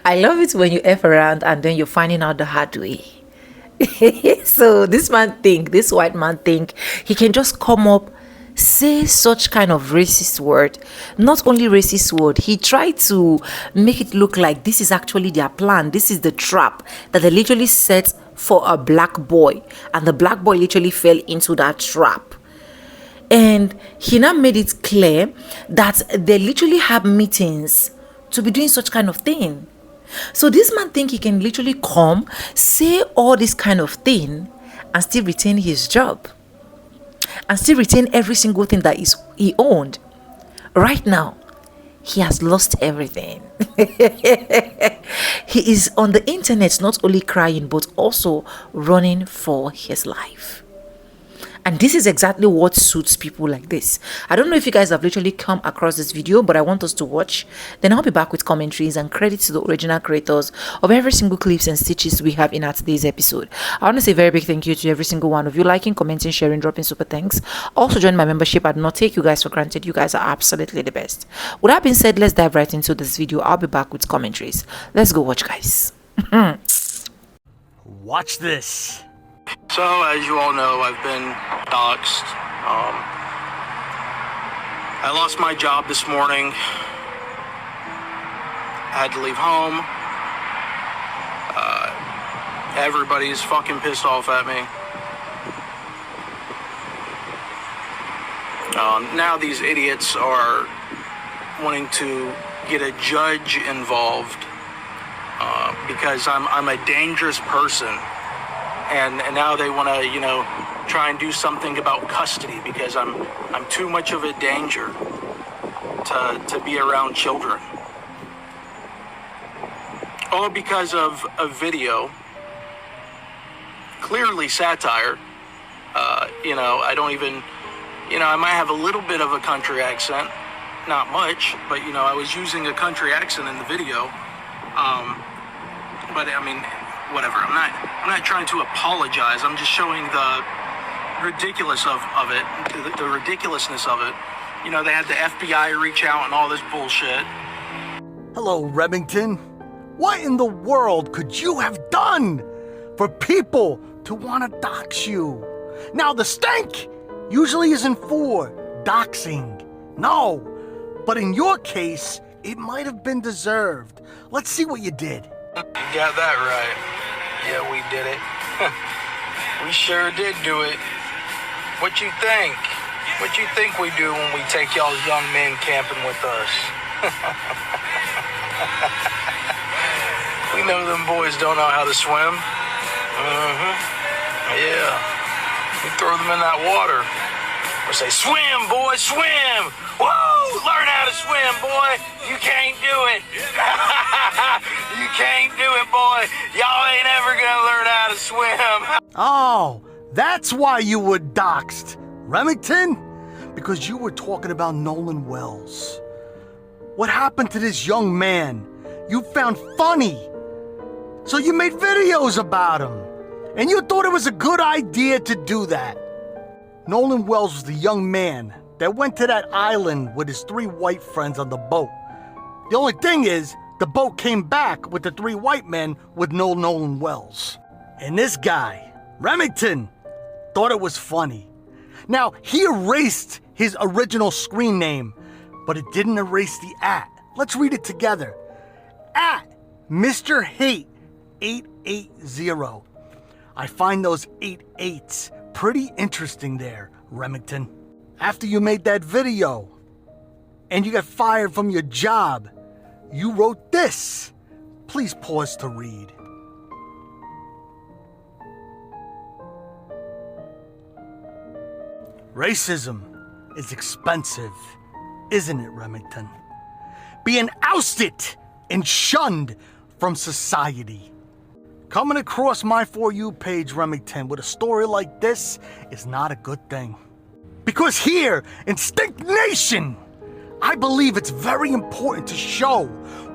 I love it when you F around and then you're finding out the hard way. So this white man think he can just come up, say such kind of racist word. Not only racist word, he tried to make it look like this is actually their plan. This is the trap that they literally set for a black boy, and the black boy literally fell into that trap. And he now made it clear that they literally have meetings to be doing such kind of thing. So this man think he can literally come, say all this kind of thing, and still retain his job, and still retain every single thing that he owned. Right now, he has lost everything. He is on the internet not only crying, but also running for his life. And this is exactly what suits people like this. I don't know if you guys have literally come across this video, but I want us to watch. Then I'll be back with commentaries and credits to the original creators of every single clips and stitches we have in our today's episode. I want to say a very big thank you to every single one of you liking, commenting, sharing, dropping super thanks. Also join my membership. I do not take you guys for granted. You guys are absolutely the best. With that being said, let's dive right into this video. I'll be back with commentaries. Let's go watch, guys. Watch this. So, as you all know, I've been doxxed. I lost my job this morning. I had to leave home. Everybody's fucking pissed off at me. Now these idiots are wanting to get a judge involved because I'm a dangerous person. And now they want to, try and do something about custody because I'm too much of a danger to be around children. All because of a video, clearly satire. I don't even, I might have a little bit of a country accent, not much, but I was using a country accent in the video. But I mean, whatever. I'm not trying to apologize. I'm just showing the ridiculousness of it. The ridiculousness of it. They had the FBI reach out and all this bullshit. Hello, Remington. What in the world could you have done for people to want to dox you? Now, the stank usually isn't for doxing. No. But in your case, it might have been deserved. Let's see what you did. You got that right. Yeah, we did it. We sure did do it. What you think? What you think we do when we take y'all young men camping with us? We know them boys don't know how to swim. Yeah. We throw them in that water. We say, swim, boy, swim! Woo! Learn how to swim, boy! You can't do it! You can't do it, boy! Y'all ain't ever gonna learn how to swim! Oh, that's why you were doxxed, Remington? Because you were talking about Nolan Wells. What happened to this young man you found funny? So you made videos about him. And you thought it was a good idea to do that. Nolan Wells was the young man that went to that island with his 3 white friends on the boat. The only thing is, the boat came back with the 3 white men with no Nolan Wells. And this guy, Remington, thought it was funny. Now, he erased his original screen name, but it didn't erase the @. Let's read it together. @Mr. Hate 880. I find those 8 8s pretty interesting there, Remington. After you made that video and you got fired from your job, you wrote this. Please pause to read. Racism is expensive, isn't it, Remington? Being ousted and shunned from society. Coming across my For You page, Remington, with a story like this is not a good thing. Because here in Stink Nation, I believe it's very important to show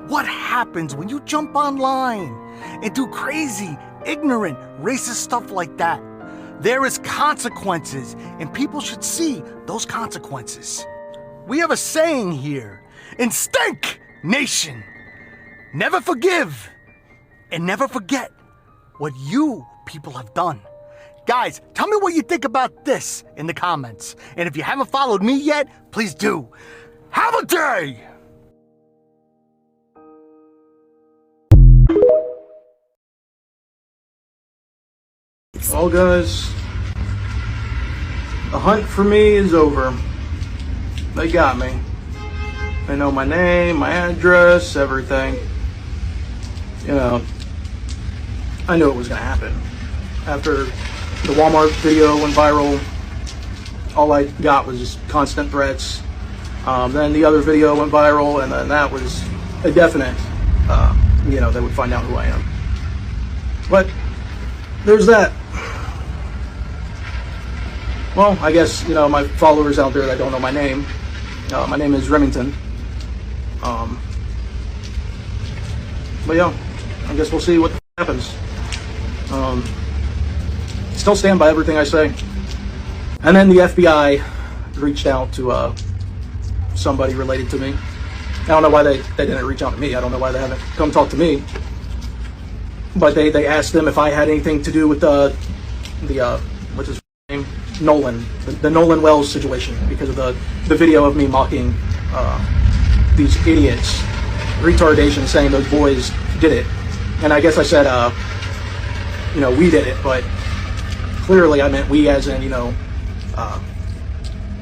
what happens when you jump online and do crazy, ignorant, racist stuff like that. There is consequences, and people should see those consequences. We have a saying here in Stink Nation. Never forgive and never forget what you people have done. Guys, tell me what you think about this in the comments. And if you haven't followed me yet, please do. Have a day! Well, guys, the hunt for me is over. They got me. They know my name, my address, everything. You know, I knew it was going to happen. After the Walmart video went viral, all I got was just constant threats. Then the other video went viral, and then that was a definite, you know, they would find out who I am. But there's that. Well, I guess, you know, my followers out there that don't know my name is Remington. But yeah, I guess we'll see what happens. Still stand by everything I say. And then the FBI reached out to somebody related to me. I don't know why they didn't reach out to me. I don't know why they haven't come talk to me. But they asked them if I had anything to do with what's his name? Nolan. The Nolan Wells situation, because of the video of me mocking these idiots. Retardation, saying those boys did it. And I guess I said, you know, we did it, but clearly I meant we as in, you know,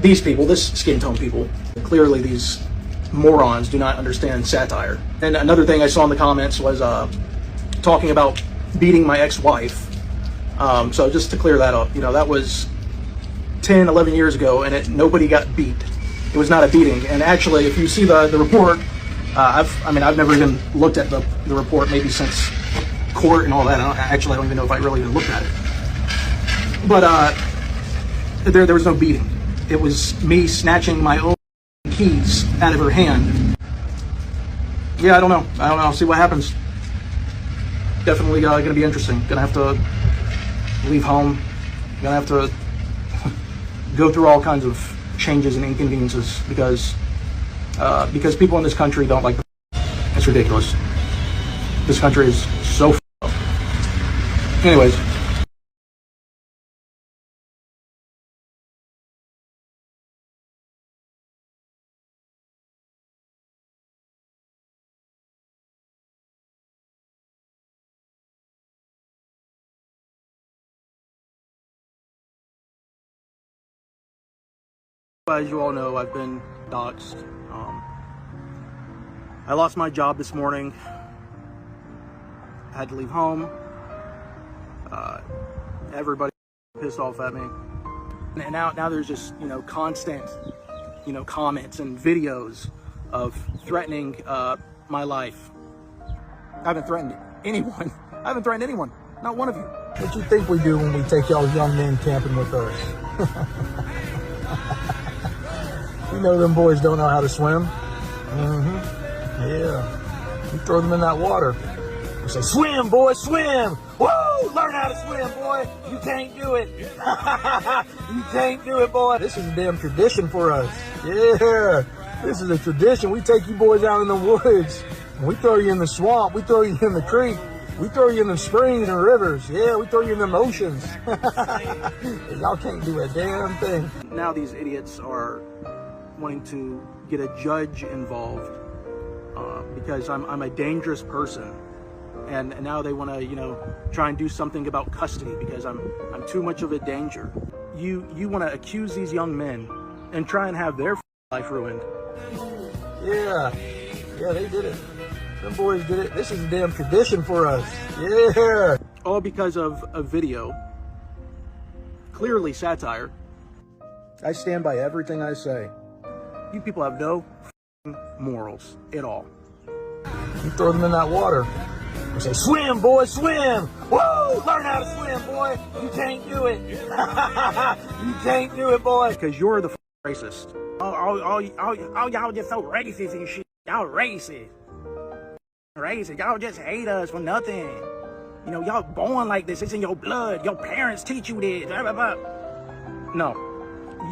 these people, this skin tone people. Clearly these morons do not understand satire. And another thing I saw in the comments was talking about beating my ex-wife. So just to clear that up, you know, that was 10, 11 years ago, and nobody got beat. It was not a beating. And actually, if you see the report, I've never even looked at the report, maybe since court and all that. I don't even know if I really even looked at it. But there was no beating. It was me snatching my own keys out of her hand. Yeah, I don't know. I'll see what happens. Definitely going to be interesting. Going to have to leave home. Going to have to go through all kinds of changes and inconveniences because people in this country don't like the. It's ridiculous. This country is so up. Anyways. As you all know, I've been doxxed. I lost my job this morning. I had to leave home. Everybody pissed off at me. And now there's just, you know, constant, you know, comments and videos of threatening my life. I haven't threatened anyone. I haven't threatened anyone. Not one of you. What you think we do when we take y'all young men camping with us? You know them boys don't know how to swim. Yeah. You throw them in that water. You say, swim, boy, swim. Woo! Learn how to swim, boy. You can't do it. You can't do it, boy. This is a damn tradition for us. Yeah. This is a tradition. We take you boys out in the woods. And we throw you in the swamp. We throw you in the creek. We throw you in the springs and rivers. Yeah, we throw you in them oceans. Y'all can't do a damn thing. Now these idiots are wanting to get a judge involved because I'm a dangerous person, and now they want to, you know, try and do something about custody because I'm too much of a danger. You want to accuse these young men and try and have their life ruined. Yeah, they did it. Them boys did it. This is a damn tradition for us. Yeah. All because of a video. Clearly satire. I stand by everything I say. You people have no morals at all. You throw them in that water. You say, swim, boy, swim. Woo! Learn how to swim, boy. You can't do it. You can't do it, boy. Because you're the racist. Oh, y'all just so racist and shit. Y'all racist. Racist. Y'all just hate us for nothing. You know, y'all born like this. It's in your blood. Your parents teach you this. Blah, blah, blah. No.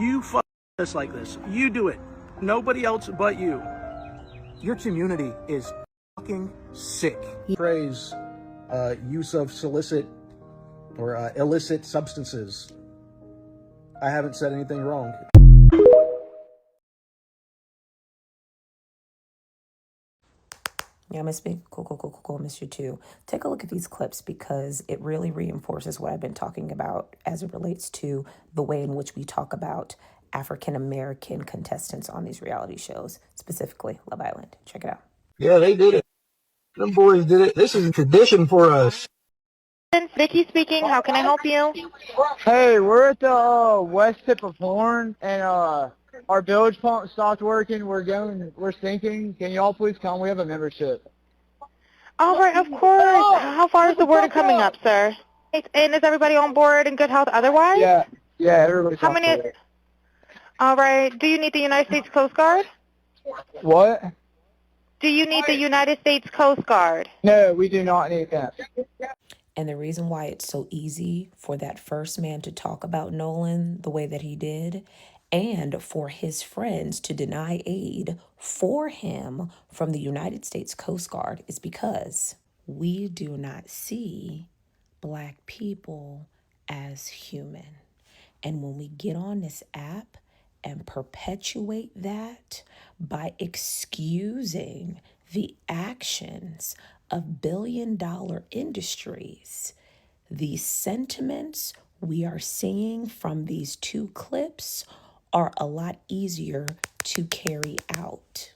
You fuck us like this. You do it. Nobody else but you. Your community is fucking sick. Praise use of solicit or illicit substances. I haven't said anything wrong. Yeah, miss me. Cool. Miss you too. Take a look at these clips because it really reinforces what I've been talking about as it relates to the way in which we talk about African American contestants on these reality shows, specifically Love Island. Check it out. Yeah, they did it. Them boys did it. This is a tradition for us. Vicky speaking. How can I help you? Hey, we're at the west tip of Horn, and our bilge pump stopped working. We're sinking. Can y'all please come? We have a membership. All right, of course. How far is the water coming up, sir? And is everybody on board in good health otherwise? Yeah, everybody's How on many? board. All right. Do you need the United States Coast Guard? What? Do you need the United States Coast Guard? No, we do not need that. And the reason why it's so easy for that first man to talk about Nolan the way that he did, and for his friends to deny aid for him from the United States Coast Guard, is because we do not see Black people as human. And when we get on this app and perpetuate that by excusing the actions of billion-dollar industries, the sentiments we are seeing from these two clips are a lot easier to carry out.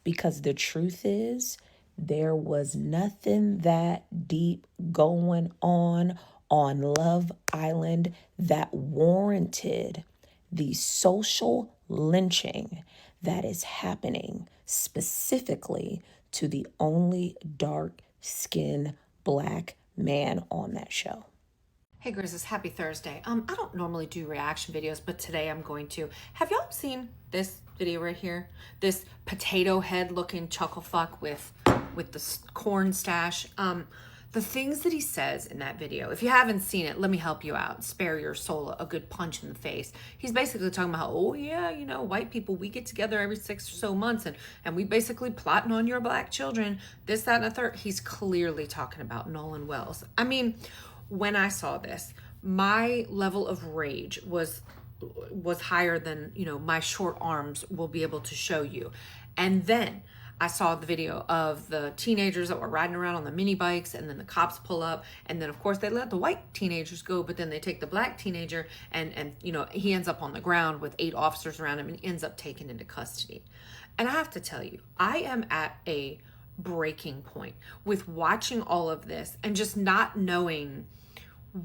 Because the truth is, there was nothing that deep going on Love Island that warranted the social lynching that is happening specifically to the only dark-skinned Black man on that show. Hey Grizzlies, happy Thursday. I don't normally do reaction videos, but today I'm going to. Have y'all seen this video right here? This potato head looking chuckle fuck with the corn stash. The things that he says in that video, if you haven't seen it, let me help you out. Spare your soul a good punch in the face. He's basically talking about how, oh yeah, you know, white people, we get together every 6 or so months and we basically plotting on your Black children, this, that, and the third. He's clearly talking about Nolan Wells. I mean, when I saw this, my level of rage was higher than, you know, my short arms will be able to show you. And then I saw the video of the teenagers that were riding around on the mini bikes, and then the cops pull up, and then of course they let the white teenagers go, but then they take the Black teenager and you know, he ends up on the ground with 8 officers around him and ends up taken into custody. And I have to tell you, I am at a breaking point with watching all of this and just not knowing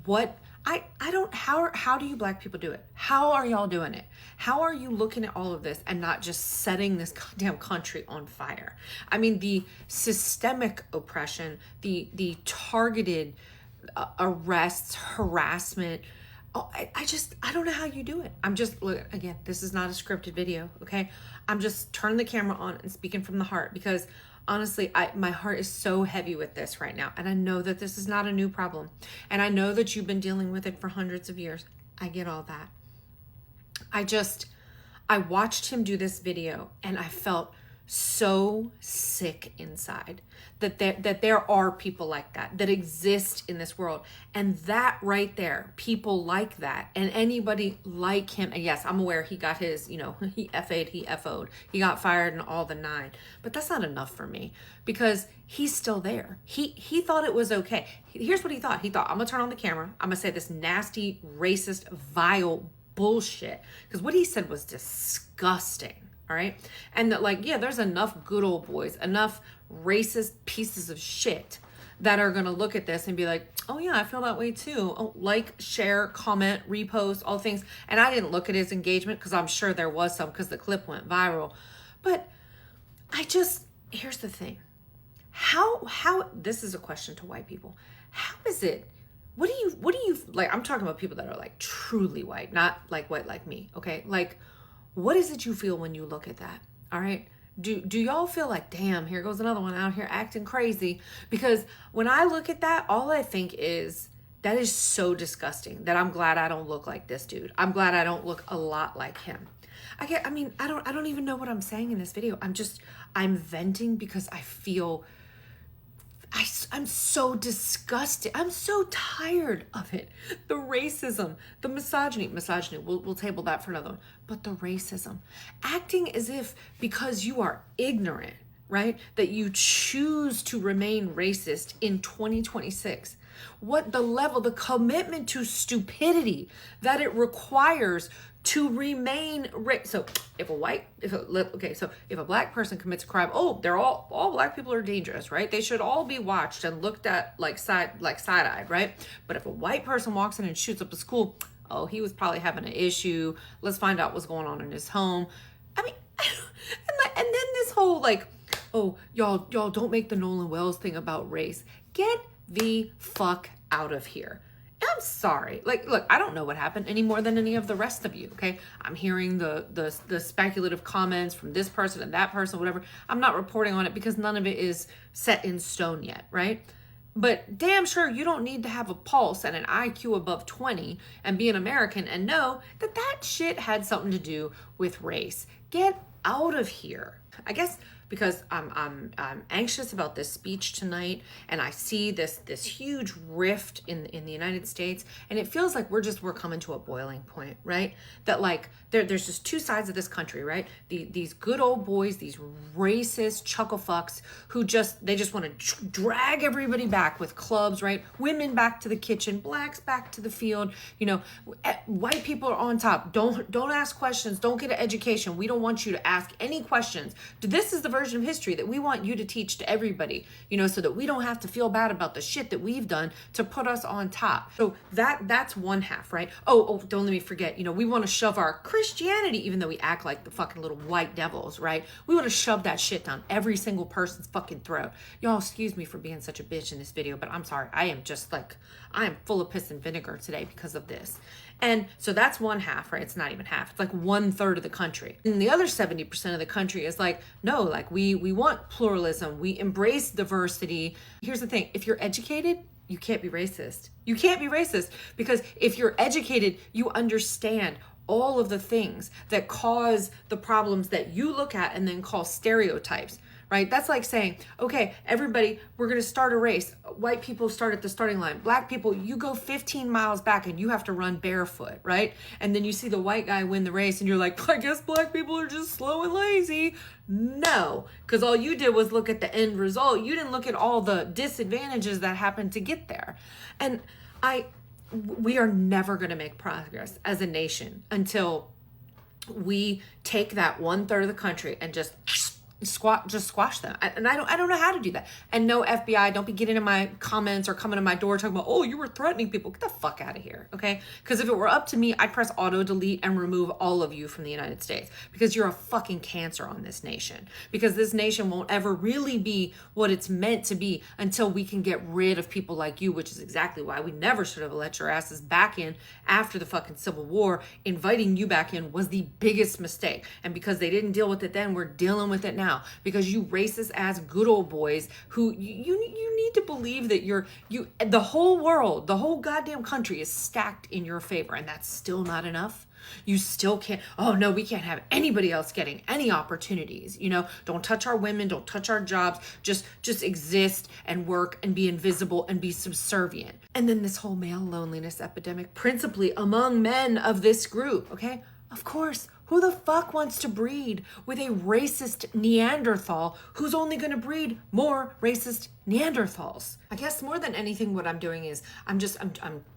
what I don't, how do you Black people do it? How are y'all doing it? How are you looking at all of this and not just setting this goddamn country on fire? I mean, the systemic oppression, the targeted arrests, harassment. Oh, I don't know how you do it. I'm just, look, again, this is not a scripted video, okay? I'm just turning the camera on and speaking from the heart because honestly, my heart is so heavy with this right now. And I know that this is not a new problem. And I know that you've been dealing with it for hundreds of years. I get all that. I watched him do this video and I felt so sick inside that there are people like that exist in this world. And that right there, people like that, and anybody like him. And yes, I'm aware he got his, you know, he FA'd, he FO'd, he got fired and all the 9, but that's not enough for me because he's still there. He thought it was okay. Here's what he thought. He thought, I'm gonna turn on the camera, I'm gonna say this nasty, racist, vile bullshit, because what he said was disgusting. All right. And that, like, yeah, there's enough good old boys, enough racist pieces of shit that are going to look at this and be like, oh yeah, I feel that way too. Oh, like, share, comment, repost, all things. And I didn't look at his engagement because I'm sure there was some because the clip went viral. But here's the thing. How, this is a question to white people. How is it? What do you, like, I'm talking about people that are like truly white, not like white like me. Okay. Like, what is it you feel when you look at that? All right. Do y'all feel like, damn, here goes another one out here acting crazy? Because when I look at that, all I think is, that is so disgusting that I'm glad I don't look like this dude. I'm glad I don't look a lot like him. I don't even know what I'm saying in this video. I'm venting because I feel, I'm so disgusted. I'm so tired of it. The racism, the misogyny, we'll table that for another one. But the racism, acting as if because you are ignorant, right, that you choose to remain racist in 2026. What the level, the commitment to stupidity that it requires to remain so if a black person commits a crime, oh, they're all black people are dangerous, right? They should all be watched and looked at like side-eyed, right? But if a white person walks in and shoots up a school, oh, he was probably having an issue. Let's find out what's going on in his home. I mean, and then this whole like, oh, y'all don't make the Nolan Wells thing about race. Get the fuck out of here. I'm sorry. Like, look, I don't know what happened any more than any of the rest of you, okay? I'm hearing the speculative comments from this person and that person, whatever. I'm not reporting on it because none of it is set in stone yet, right? But damn sure you don't need to have a pulse and an IQ above 20 and be an American and know that that shit had something to do with race. Get out of here. I guess because I'm anxious about this speech tonight, and I see this huge rift in the United States, and it feels like we're coming to a boiling point, right? That like there's just two sides of this country, right? These good old boys, these racist chuckle fucks who just want to drag everybody back with clubs, right? Women back to the kitchen, blacks back to the field. You know, white people are on top. Don't ask questions. Don't get an education. We don't want you to ask any questions. This is the version of history that we want you to teach to everybody, you know, so that we don't have to feel bad about the shit that we've done to put us on top. So that's one half, right? Oh, don't let me forget, you know, we want to shove our Christianity, even though we act like the fucking little white devils, right? We want to shove that shit down every single person's fucking throat. Y'all excuse me for being such a bitch in this video, but I'm sorry. I am full of piss and vinegar today because of this. And so that's one half, right? It's not even half. It's like 1/3 of the country. And the other 70% of the country is like, no, like we want pluralism. We embrace diversity. Here's the thing. If you're educated, you can't be racist. You can't be racist because if you're educated, you understand all of the things that cause the problems that you look at and then call stereotypes. Right? That's like saying, okay, everybody, we're going to start a race. White people start at the starting line. Black people, you go 15 miles back and you have to run barefoot, right? And then you see the white guy win the race and you're like, I guess black people are just slow and lazy. No, because all you did was look at the end result. You didn't look at all the disadvantages that happened to get there. And we are never going to make progress as a nation until we take that 1/3 of the country and just squash them. And I don't know how to do that. And no, FBI, don't be getting in my comments or coming to my door talking about, oh, you were threatening people. Get the fuck out of here, okay? Because if it were up to me, I'd press auto delete and remove all of you from the United States because you're a fucking cancer on this nation. Because this nation won't ever really be what it's meant to be until we can get rid of people like you, which is exactly why we never should have let your asses back in after the fucking Civil War. Inviting you back in was the biggest mistake. And because they didn't deal with it then, we're dealing with it now. Because you racist ass good old boys who you need to believe that the whole world, the whole goddamn country is stacked in your favor, and that's still not enough. You still can't, oh no, we can't have anybody else getting any opportunities. You know, don't touch our women, don't touch our jobs, just exist and work and be invisible and be subservient. And then this whole male loneliness epidemic, principally among men of this group, okay? Of course, who the fuck wants to breed with a racist Neanderthal who's only going to breed more racist Neanderthals? I guess more than anything, what I'm doing is I'm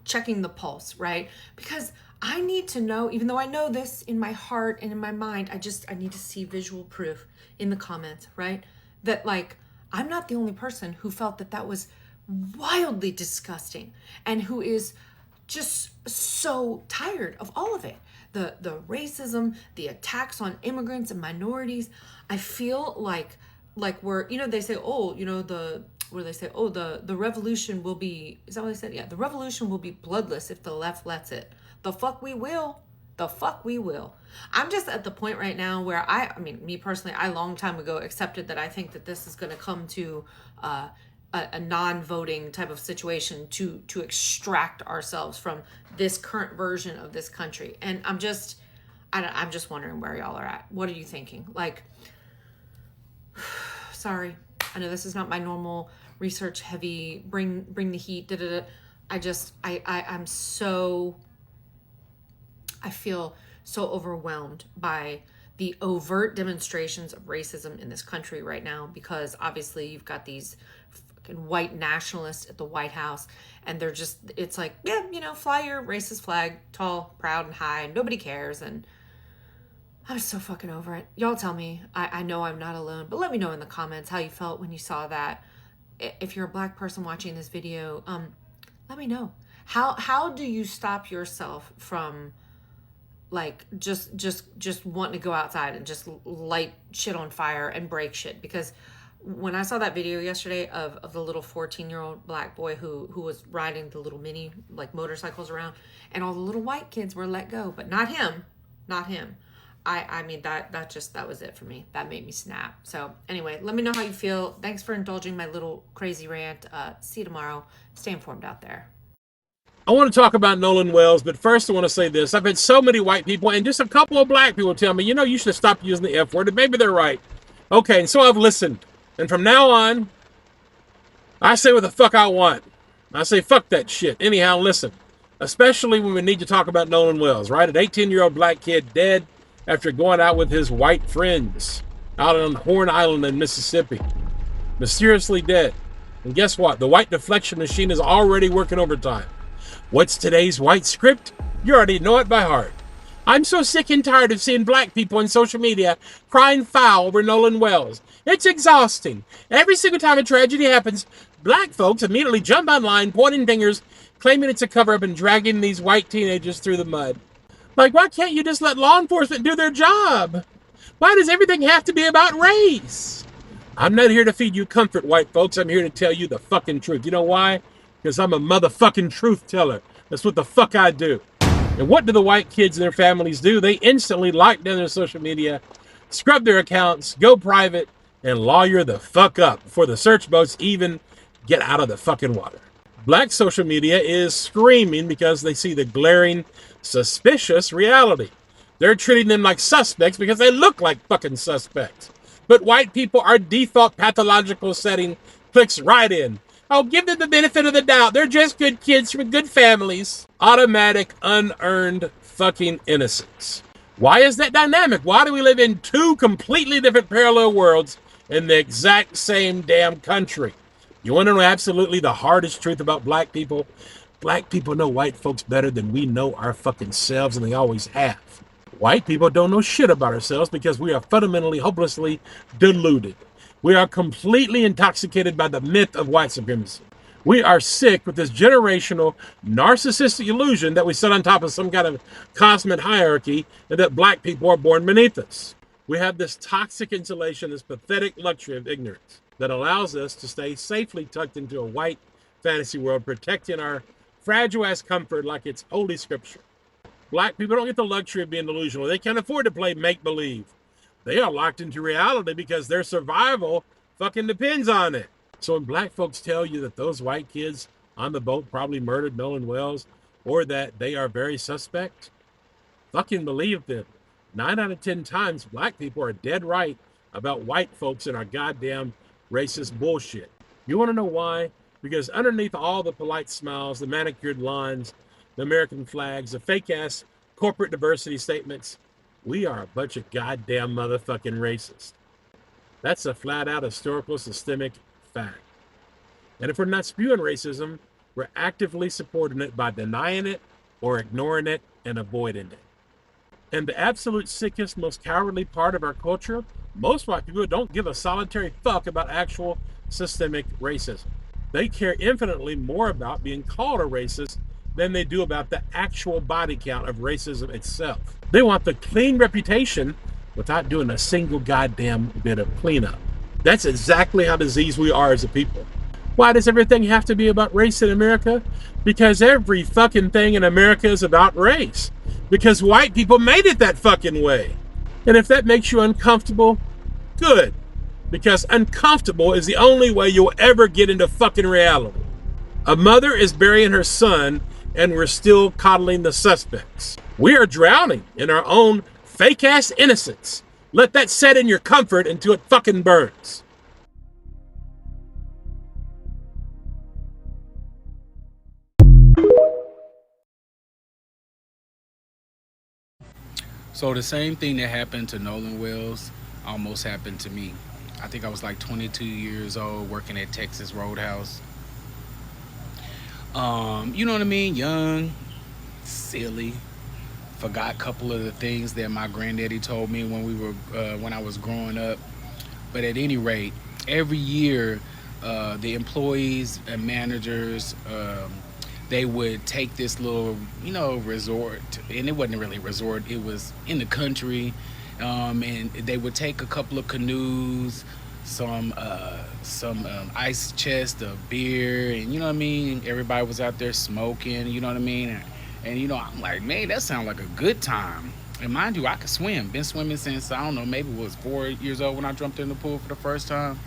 checking the pulse, right? Because I need to know, even though I know this in my heart and in my mind, I need to see visual proof in the comments, right? That like, I'm not the only person who felt that was wildly disgusting and who is just so tired of all of it. The racism, the attacks on immigrants and minorities. I feel like we're, you know, they say, oh, you know, the revolution will be, is that what they said? Yeah, the revolution will be bloodless if the left lets it. The fuck we will. The fuck we will. I'm just at the point right now where I mean, me personally, I long time ago accepted that I think that this is going to come to a non-voting type of situation to extract ourselves from this current version of this country. And I'm just wondering where y'all are at. What are you thinking? Like, sorry, I know this is not my normal research heavy, bring the heat, I feel so overwhelmed by the overt demonstrations of racism in this country right now, because obviously you've got these fucking white nationalists at the White House, and they're just, it's like, yeah, you know, fly your racist flag tall, proud, and high, and nobody cares. And I'm so fucking over it. Y'all tell me. I know I'm not alone, but let me know in the comments how you felt when you saw that. If you're a Black person watching this video, let me know. How do you stop yourself from like just wanting to go outside and just light shit on fire and break shit? Because when I saw that video yesterday of the little 14-year-old Black boy who was riding the little mini like motorcycles around, and all the little white kids were let go, but not him. I mean, that was it for me. That made me snap. So anyway, let me know how you feel. Thanks for indulging my little crazy rant. See you tomorrow. Stay informed out there. I want to talk about Nolan Wells, but first I want to say this. I've had so many white people and just a couple of Black people tell me, you know, you should stop using the F word, and maybe they're right. Okay, and so I've listened. And from now on, I say what the fuck I want. I say fuck that shit. Anyhow, listen. Especially when we need to talk about Nolan Wells, right? An 18-year-old Black kid dead after going out with his white friends out on Horn Island in Mississippi. Mysteriously dead. And guess what? The white deflection machine is already working overtime. What's today's white script? You already know it by heart. I'm so sick and tired of seeing Black people on social media crying foul over Nolan Wells. It's exhausting. Every single time a tragedy happens, Black folks immediately jump online, pointing fingers, claiming it's a cover-up and dragging these white teenagers through the mud. Like, why can't you just let law enforcement do their job? Why does everything have to be about race? I'm not here to feed you comfort, white folks. I'm here to tell you the fucking truth. You know why? Because I'm a motherfucking truth teller. That's what the fuck I do. And what do the white kids and their families do? They instantly lock down their social media, scrub their accounts, go private, and lawyer the fuck up before the search boats even get out of the fucking water. Black social media is screaming because they see the glaring, suspicious reality. They're treating them like suspects because they look like fucking suspects. But white people, our default pathological setting clicks right in. I'll give them the benefit of the doubt. They're just good kids from good families. Automatic, unearned fucking innocence. Why is that dynamic? Why do we live in two completely different parallel worlds in the exact same damn country? You want to know absolutely the hardest truth about Black people? Black people know white folks better than we know our fucking selves, and they always have. White people don't know shit about ourselves because we are fundamentally, hopelessly deluded. We are completely intoxicated by the myth of white supremacy. We are sick with this generational, narcissistic illusion that we sit on top of some kind of cosmic hierarchy and that Black people are born beneath us. We have this toxic insulation, this pathetic luxury of ignorance that allows us to stay safely tucked into a white fantasy world, protecting our fragile-ass comfort like it's holy scripture. Black people don't get the luxury of being delusional. They can't afford to play make-believe. They are locked into reality because their survival fucking depends on it. So when Black folks tell you that those white kids on the boat probably murdered Nolan Wells, or that they are very suspect, fucking believe them. 9 out of 10 times, Black people are dead right about white folks and our goddamn racist bullshit. You want to know why? Because underneath all the polite smiles, the manicured lawns, the American flags, the fake-ass corporate diversity statements, we are a bunch of goddamn motherfucking racists. That's a flat-out historical systemic fact. And if we're not spewing racism, we're actively supporting it by denying it or ignoring it and avoiding it. And the absolute sickest, most cowardly part of our culture, most white people don't give a solitary fuck about actual systemic racism. They care infinitely more about being called a racist than they do about the actual body count of racism itself. They want the clean reputation without doing a single goddamn bit of cleanup. That's exactly how diseased we are as a people. Why does everything have to be about race in America? Because every fucking thing in America is about race. Because white people made it that fucking way. And if that makes you uncomfortable, good. Because uncomfortable is the only way you'll ever get into fucking reality. A mother is burying her son, and we're still coddling the suspects. We are drowning in our own fake ass innocence. Let that set in your comfort until it fucking burns. So the same thing that happened to Nolan Wells almost happened to me. I think I was like 22 years old working at Texas Roadhouse. You know what I mean? Young, silly. Forgot a couple of the things that my granddaddy told me when I was growing up. But at any rate, every year, the employees and managers, they would take this little, resort, and it wasn't really a resort. It was in the country, and they would take a couple of canoes, some ice chest of beer, and you know what I mean. Everybody was out there smoking, you know what I mean. And I'm like, man, that sounds like a good time. And mind you, I could swim. Been swimming since, I don't know, maybe was 4 years old when I jumped in the pool for the first time.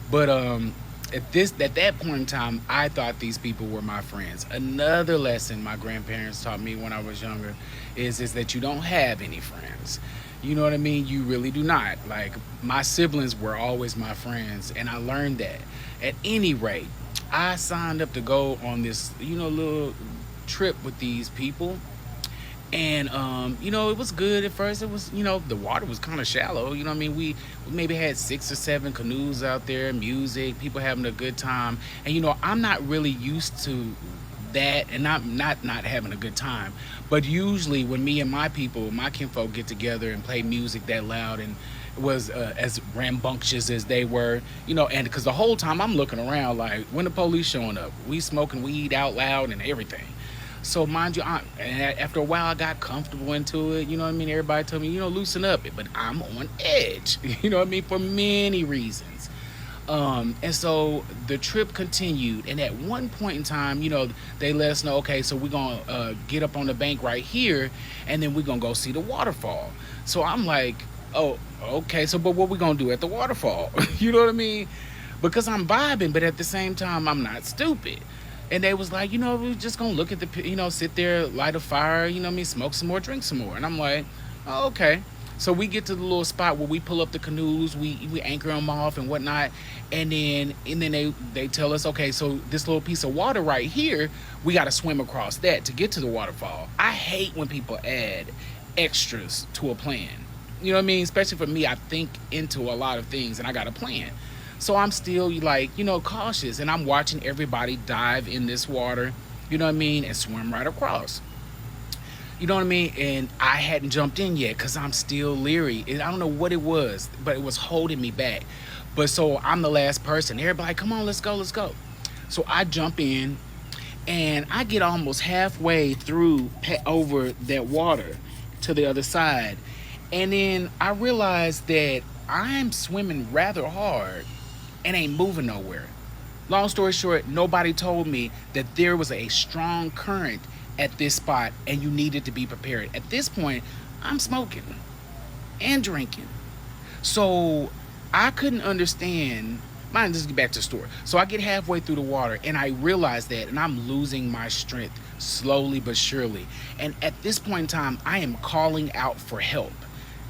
But at that point in time, I thought these people were my friends. Another lesson my grandparents taught me when I was younger is that you don't have any friends. You know what I mean? You really do not. Like, my siblings were always my friends, and I learned that. At any rate, I signed up to go on this, little trip with these people. And it was good at first. It was, the water was kind of shallow. You know what I mean? We maybe had 6 or 7 canoes out there, music, people having a good time. And I'm not really used to that, and I'm not having a good time. But usually when me and my kinfolk get together and play music that loud and was as rambunctious as they were, and because the whole time I'm looking around like, when the police showing up? We smoking weed out loud and everything. So mind you, after a while I got comfortable into it, you know what I mean? Everybody told me, loosen up. But I'm on edge, you know what I mean? For many reasons. And so the trip continued. And at one point in time, they let us know, okay, so we're going to get up on the bank right here, and then we're going to go see the waterfall. So I'm like, oh, okay, so but what we going to do at the waterfall? You know what I mean? Because I'm vibing, but at the same time, I'm not stupid. And they was like, we're just going to look at sit there, light a fire, smoke some more, drink some more. And I'm like, oh, okay. So we get to the little spot where we pull up the canoes, we anchor them off and whatnot. And then they tell us, okay, so this little piece of water right here, we got to swim across that to get to the waterfall. I hate when people add extras to a plan. You know what I mean? Especially for me, I think into a lot of things and I got a plan. So I'm still cautious, and I'm watching everybody dive in this water, you know what I mean, and swim right across. You know what I mean? And I hadn't jumped in yet because I'm still leery. And I don't know what it was, but it was holding me back. But so I'm the last person. Everybody like, come on, let's go. So I jump in, and I get almost halfway through over that water to the other side. And then I realized that I'm swimming rather hard and ain't moving nowhere. Long story short, nobody told me that there was a strong current at this spot and you needed to be prepared. At this point, I'm smoking and drinking. So I couldn't understand. Mind, just get back to the story. So I get halfway through the water and I realize that, and I'm losing my strength slowly but surely. And at this point in time, I am calling out for help.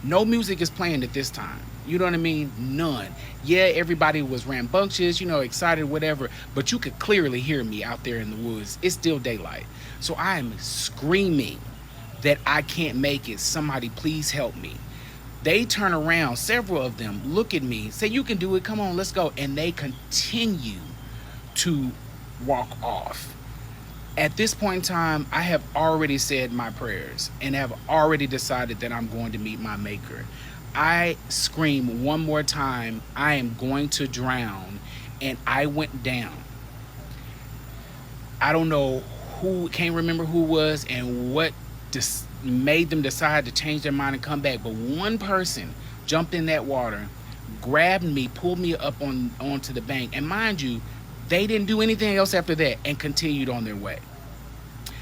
No music is playing at this time. You know what I mean? None. Yeah, everybody was rambunctious, excited, whatever, but you could clearly hear me out there in the woods. It's still daylight. So I am screaming that I can't make it. Somebody please help me. They turn around, several of them look at me, say, you can do it, come on, let's go. And they continue to walk off. At this point in time, I have already said my prayers and have already decided that I'm going to meet my maker. I scream one more time, I am going to drown, and I went down. I don't know can't remember who was and what made them decide to change their mind and come back, but one person jumped in that water, grabbed me, pulled me up onto the bank, and mind you, they didn't do anything else after that and continued on their way.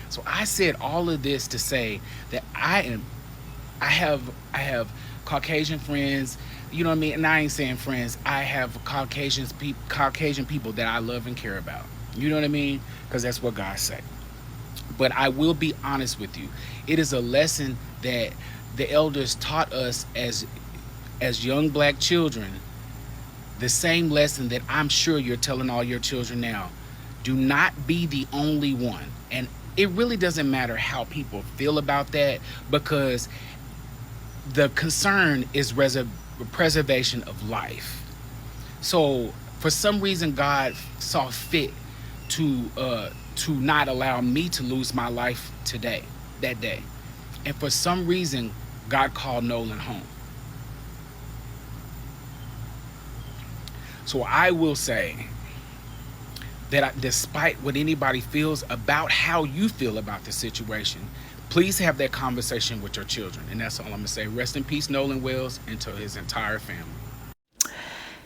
So I said all of this to say that I have Caucasian friends, you know what I mean? And I ain't saying friends. I have Caucasian people that I love and care about. You know what I mean? Because that's what God said. But I will be honest with you. It is a lesson that the elders taught us as young black children the same lesson that I'm sure you're telling all your children now. Do not be the only one. And it really doesn't matter how people feel about that, because the concern is preservation of life. So for some reason, God saw fit to not allow me to lose my life that day. And for some reason, God called Nolan home. So I will say that despite what anybody feels about how you feel about the situation, please have that conversation with your children. And that's all I'm going to say. Rest in peace, Nolan Wells, and to his entire family.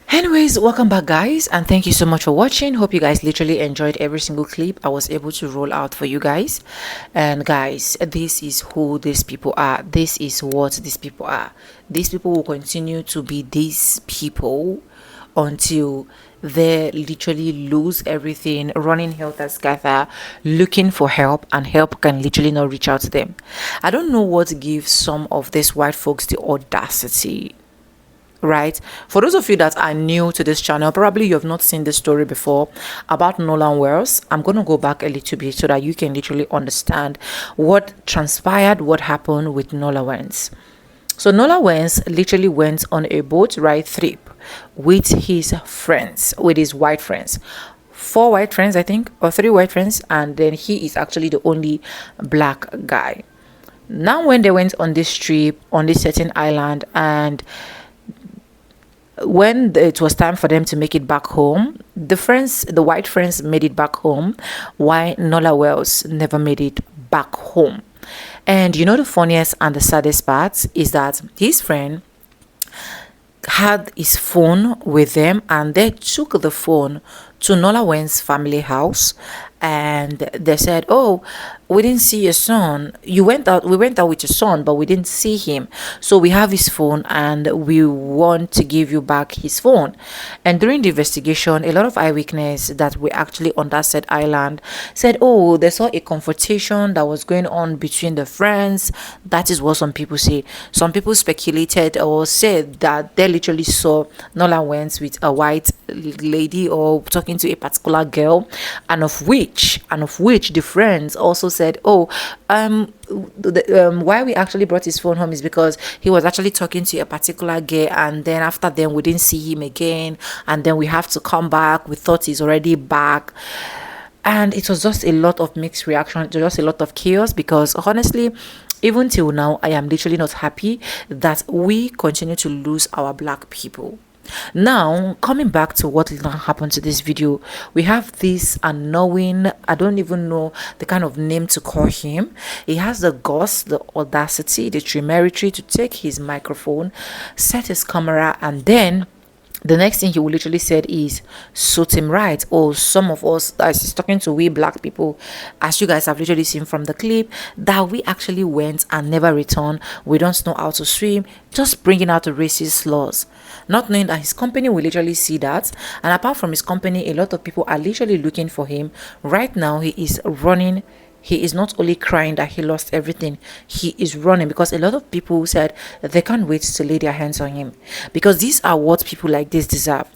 Anyways, welcome back, guys, and thank you so much for watching. Hope you guys literally enjoyed every single clip I was able to roll out for you guys. And guys, this is who these people are. This is what these people are. These people will continue to be these people until they literally lose everything, running helter-skelter, looking for help, and help can literally not reach out to them. I don't know what gives some of these white folks the audacity, right? For those of you that are new to this channel, probably you have not seen this story before about Nolan Wells. I'm going to go back a little bit so that you can literally understand what transpired, what happened with Nolan Wells. So Nolan Wells literally went on a boat ride trip with his friends, with his white friends. 4 white friends, I think, or 3 white friends, and then he is actually the only black guy. Now when they went on this trip on this certain island, and when it was time for them to make it back home, the white friends made it back home, while Nolan Wells never made it back home. And you know, the funniest and the saddest part is that his friend had his phone with them, and they took the phone to Nolan Wells' family house, and they said, "Oh, we didn't see your son. We went out with your son, but we didn't see him. So we have his phone and we want to give you back his phone." And during the investigation, a lot of eyewitnesses that were actually on that said island said, "Oh, they saw a confrontation that was going on between the friends." That is what some people say. Some people speculated or said that they literally saw Nolan Wells with a white lady or talking to a particular girl, and of which the friends also said, "Oh, why we actually brought his phone home is because he was actually talking to a particular girl, and then after then we didn't see him again, and then we have to come back. We thought he's already back." And it was just a lot of mixed reaction, just a lot of chaos, because honestly, even till now, I am literally not happy that we continue to lose our black people. Now, coming back to what happened to this video, we have this unknowing, I don't even know the kind of name to call him. He has the guts, the audacity, the temerity to take his microphone, set his camera, and then the next thing he will literally said is, "Suit him right." Or some of us, as he's talking to we black people, as you guys have literally seen from the clip, that we actually went and never returned. We don't know how to swim, just bringing out the racist laws, not knowing that his company will literally see that. And apart from his company, a lot of people are literally looking for him right now. He is running. He is not only crying that he lost everything, he is running, because a lot of people said they can't wait to lay their hands on him, because these are what people like this deserve.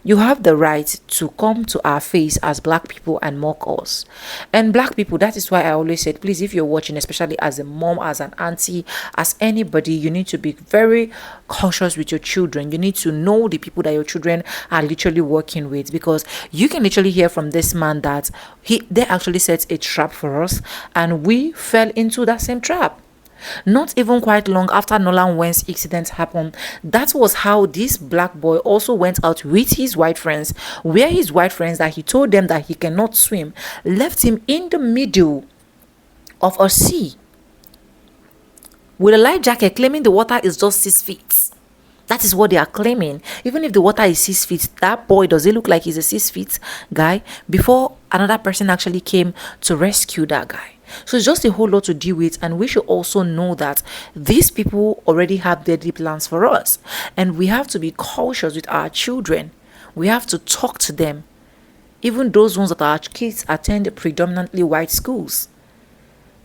You have the right to come to our face as black people and mock us. And black people, that is why I always said, please, if you're watching, especially as a mom, as an auntie, as anybody, you need to be very cautious with your children. You need to know the people that your children are literally working with, because you can literally hear from this man that they actually set a trap for us, and we fell into that same trap. Not even quite long after Nolan Wells' incident happened, that was how this black boy also went out with his white friends, where his white friends, that he told them that he cannot swim, left him in the middle of a sea with a life jacket, claiming the water is just 6 feet. That is what they are claiming. Even if the water is 6 feet, that boy, does it look like he's a 6 feet guy before another person actually came to rescue that guy? So it's just a whole lot to deal with, and we should also know that these people already have deadly plans for us, and we have to be cautious with our children. We have to talk to them, even those ones that our kids attend predominantly white schools.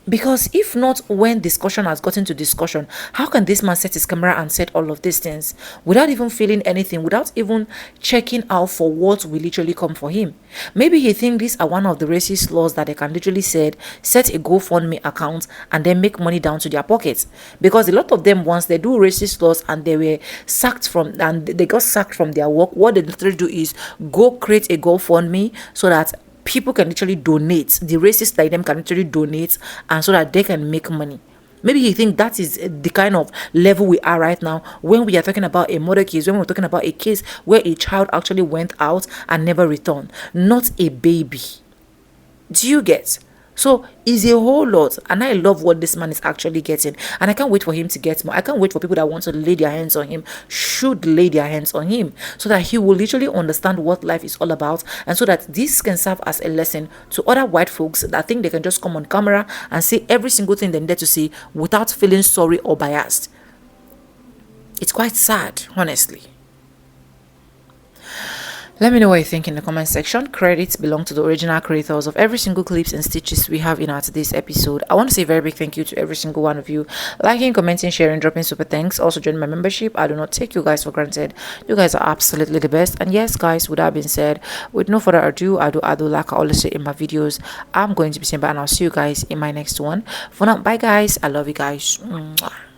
Because if not, when discussion has gotten to discussion, how can this man set his camera and set all of these things without even feeling anything, without even checking out for what will literally come for him? Maybe he thinks these are one of the racist laws that they can literally set a GoFundMe account and then make money down to their pockets. Because a lot of them, once they do racist laws and they were sacked from, and they got sacked from their work, what they literally do is go create a GoFundMe so that people can literally donate. The racists like them can literally donate, and so that they can make money. Maybe you think that is the kind of level we are right now when we are talking about a murder case, when we're talking about a case where a child actually went out and never returned, not a baby. Do you get? So it's a whole lot, and I love what this man is actually getting, and I can't wait for him to get more. I can't wait for people that want to lay their hands on him should lay their hands on him, so that he will literally understand what life is all about, and so that this can serve as a lesson to other white folks that think they can just come on camera and say every single thing they need to say without feeling sorry or biased. It's quite sad, honestly. Let me know what you think in the comment section. Credits belong to the original creators of every single clips and stitches we have in our today's episode. I want to say a very big thank you to every single one of you. Liking, commenting, sharing, dropping super thanks. Also join my membership. I do not take you guys for granted. You guys are absolutely the best. And yes, guys, with that being said, with no further ado, like I always say in my videos, I'm going to be saying bye, and I'll see you guys in my next one. For now, bye guys. I love you guys. Mwah.